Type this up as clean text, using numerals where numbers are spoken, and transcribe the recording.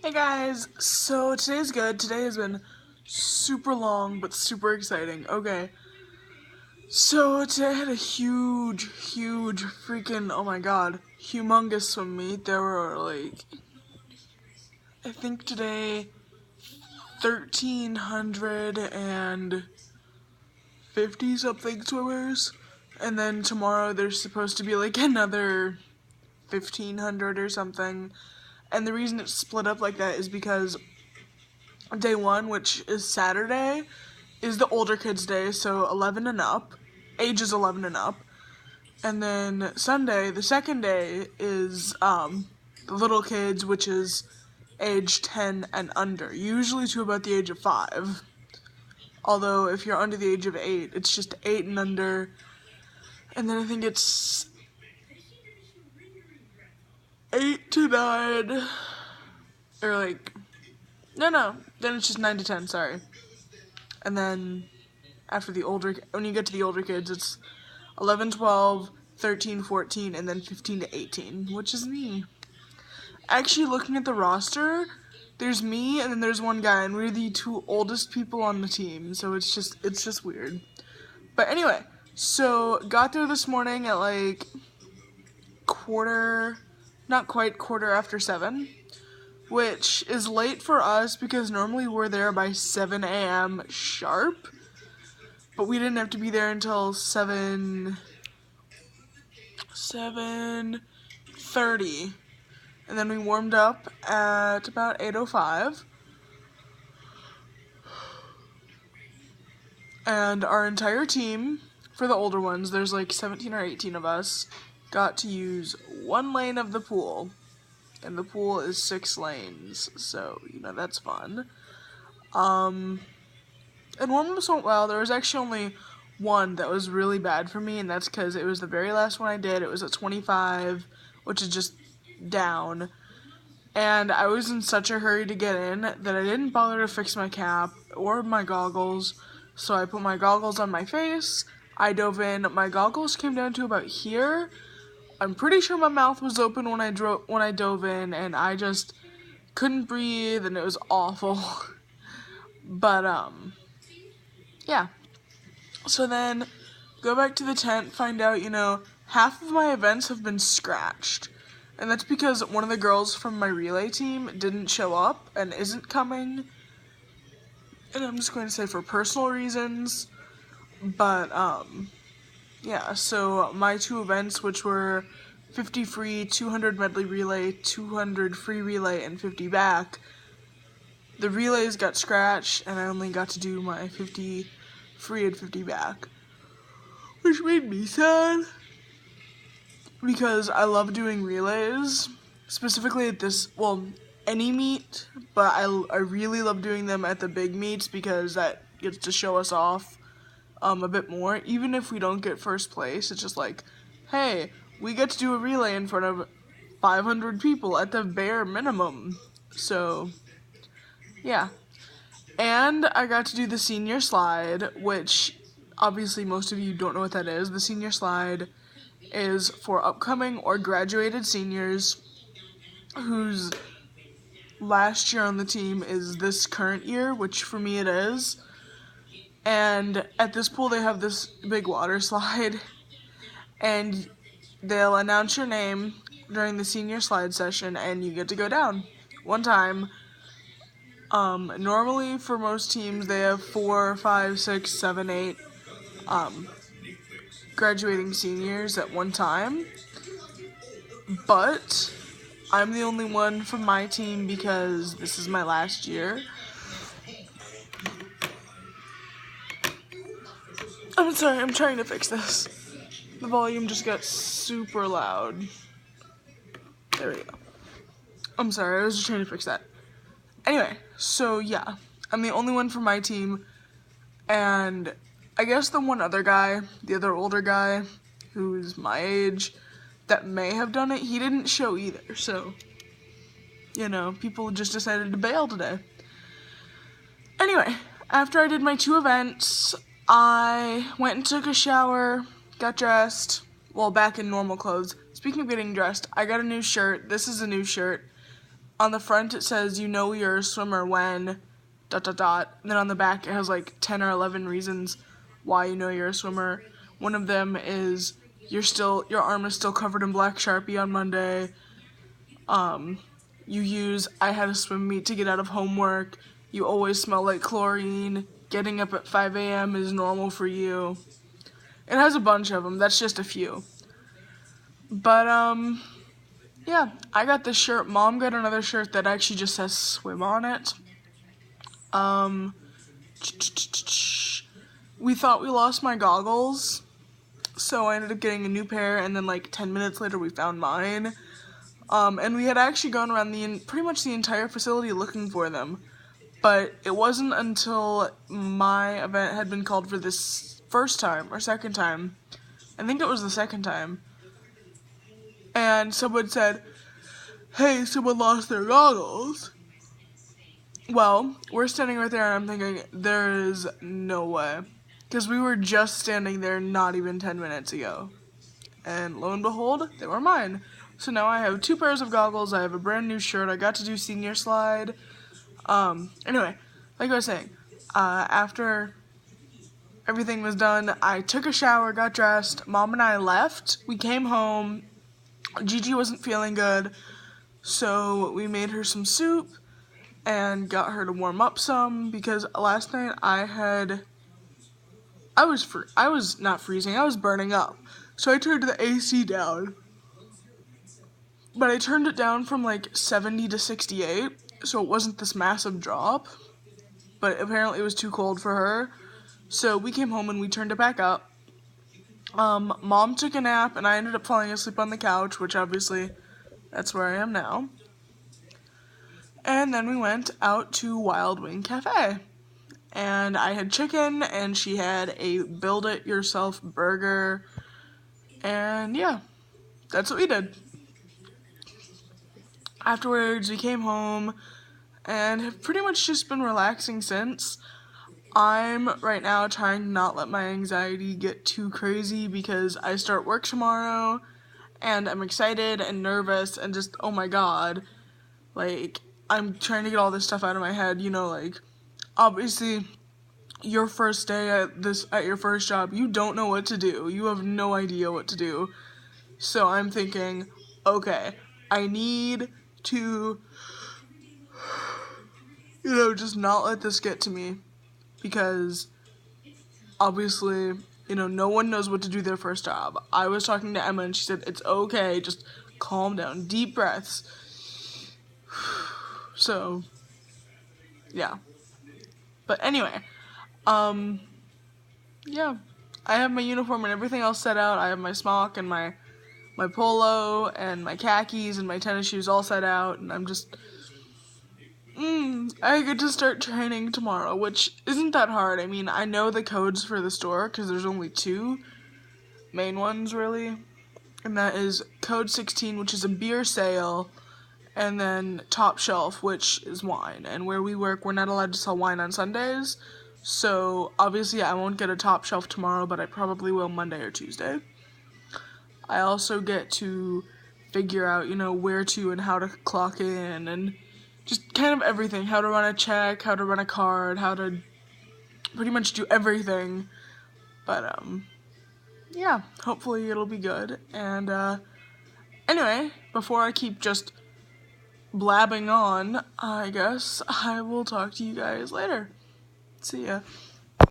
Hey guys, so today's good. Today has been super long but super exciting. Okay, so today I had a huge freaking, oh my god, humongous swim meet. There were like, I think today 1,350 something swimmers, and then tomorrow there's supposed to be like another 1,500 or something. And the reason it's split up like that is because day one, which is Saturday, is the older kids' day, so 11 and up, ages 11 and up. And then Sunday, the second day, is the little kids, which is age 10 and under, usually to about the age of 5. Although if you're under the age of 8, it's just 8 and under. And then I think it's 8 to 9, or like, no, then it's just 9 to 10, sorry. And then after when you get to the older kids, it's 11, 12, 13, 14, and then 15 to 18, which is me. Actually, looking at the roster, there's me and then there's one guy, and we're the two oldest people on the team, so it's just weird. But anyway, so got there this morning at like not quite quarter after 7, which is late for us because normally we're there by 7 a.m. sharp, but we didn't have to be there until 7:30, and then we warmed up at about 8:05, and our entire team, for the older ones, there's like 17 or 18 of us, got to use one lane of the pool. And the pool is 6 lanes, so, that's fun. And warm-ups went well. There was actually only one that was really bad for me, and that's because it was the very last one I did. It was at 25, which is just down. And I was in such a hurry to get in that I didn't bother to fix my cap or my goggles. So I put my goggles on my face, I dove in, my goggles came down to about here. I'm pretty sure my mouth was open when I dove in, and I just couldn't breathe, and it was awful. But, yeah. So then, go back to the tent, find out, half of my events have been scratched. And that's because one of the girls from my relay team didn't show up and isn't coming. And I'm just going to say for personal reasons. But, yeah, so my 2 events, which were 50 free, 200 medley relay, 200 free relay, and 50 back, the relays got scratched, and I only got to do my 50 free and 50 back, which made me sad, because I love doing relays, specifically at any meet, but I really love doing them at the big meets, because that gets to show us off a bit more. Even if we don't get first place, it's just like, hey, we get to do a relay in front of 500 people at the bare minimum. So, yeah. And I got to do the senior slide, which obviously most of you don't know what that is. The senior slide is for upcoming or graduated seniors whose last year on the team is this current year, which for me it is. And at this pool, they have this big water slide, and they'll announce your name during the senior slide session, and you get to go down one time. Normally, for most teams, they have 4, 5, 6, 7, 8 graduating seniors at one time, but I'm the only one from my team because this is my last year. I'm sorry, I'm trying to fix this. The volume just got super loud. There we go. I'm sorry, I was just trying to fix that. Anyway, so yeah, I'm the only one from my team, and I guess the one other guy, the other older guy, who's my age, that may have done it, he didn't show either, so, people just decided to bail today. Anyway, after I did my 2 events, I went and took a shower, got dressed, back in normal clothes. Speaking of getting dressed, I got a new shirt. This is a new shirt. on the front it says, you know you're a swimmer when ... And then on the back it has like 10 or 11 reasons why you know you're a swimmer. One of them is your arm is still covered in black Sharpie on Monday. You use I had a swim meet to get out of homework. You always smell like chlorine. Getting up at 5 a.m. is normal for you. It has a bunch of them. That's just a few. But, yeah, I got this shirt. Mom got another shirt that actually just says swim on it. We thought we lost my goggles, so I ended up getting a new pair, and then like 10 minutes later we found mine. And we had actually gone around pretty much the entire facility looking for them, but it wasn't until my event had been called for this first time, or second time, I think it was the second time, and someone said, hey, someone lost their goggles. Well, we're standing right there, and I'm thinking, there is no way. Because we were just standing there not even 10 minutes ago. And lo and behold, they were mine. So now I have 2 pairs of goggles, I have a brand new shirt, I got to do senior slide. Anyway, like I was saying, after everything was done, I took a shower, got dressed, Mom and I left. We came home, Gigi wasn't feeling good, so we made her some soup and got her to warm up some, because last night I was not freezing, I was burning up. So I turned the AC down. But I turned it down from like 70 to 68, so it wasn't this massive drop. But apparently it was too cold for her. So we came home and we turned it back up. Mom took a nap and I ended up falling asleep on the couch, which obviously that's where I am now. And then we went out to Wild Wing Cafe. And I had chicken, and she had a build-it-yourself burger. And yeah, that's what we did. Afterwards, we came home, and have pretty much just been relaxing since. I'm right now trying to not let my anxiety get too crazy, because I start work tomorrow, and I'm excited and nervous, and just, oh my god, like, I'm trying to get all this stuff out of my head, you know, like, obviously, your first day at your first job, you don't know what to do. You have no idea what to do. So I'm thinking, okay, I need to, you know, just not let this get to me. Because, obviously, you know, no one knows what to do their first job. I was talking to Emma and she said, it's okay, just calm down, deep breaths. So, yeah. But anyway, yeah, I have my uniform and everything else set out. I have my smock and my polo and my khakis and my tennis shoes all set out, and I'm just, I get to start training tomorrow, which isn't that hard. I mean, I know the codes for the store, because there's only 2 main ones, really, and that is Code 16, which is a beer sale, and then Top Shelf, which is wine. And where we work, we're not allowed to sell wine on Sundays, so obviously I won't get a Top Shelf tomorrow, but I probably will Monday or Tuesday. I also get to figure out, you know, where to and how to clock in, and just kind of everything, how to run a check, how to run a card, how to pretty much do everything. But, yeah, hopefully it'll be good. And, anyway, before I keep just blabbing on, I guess I will talk to you guys later. See ya.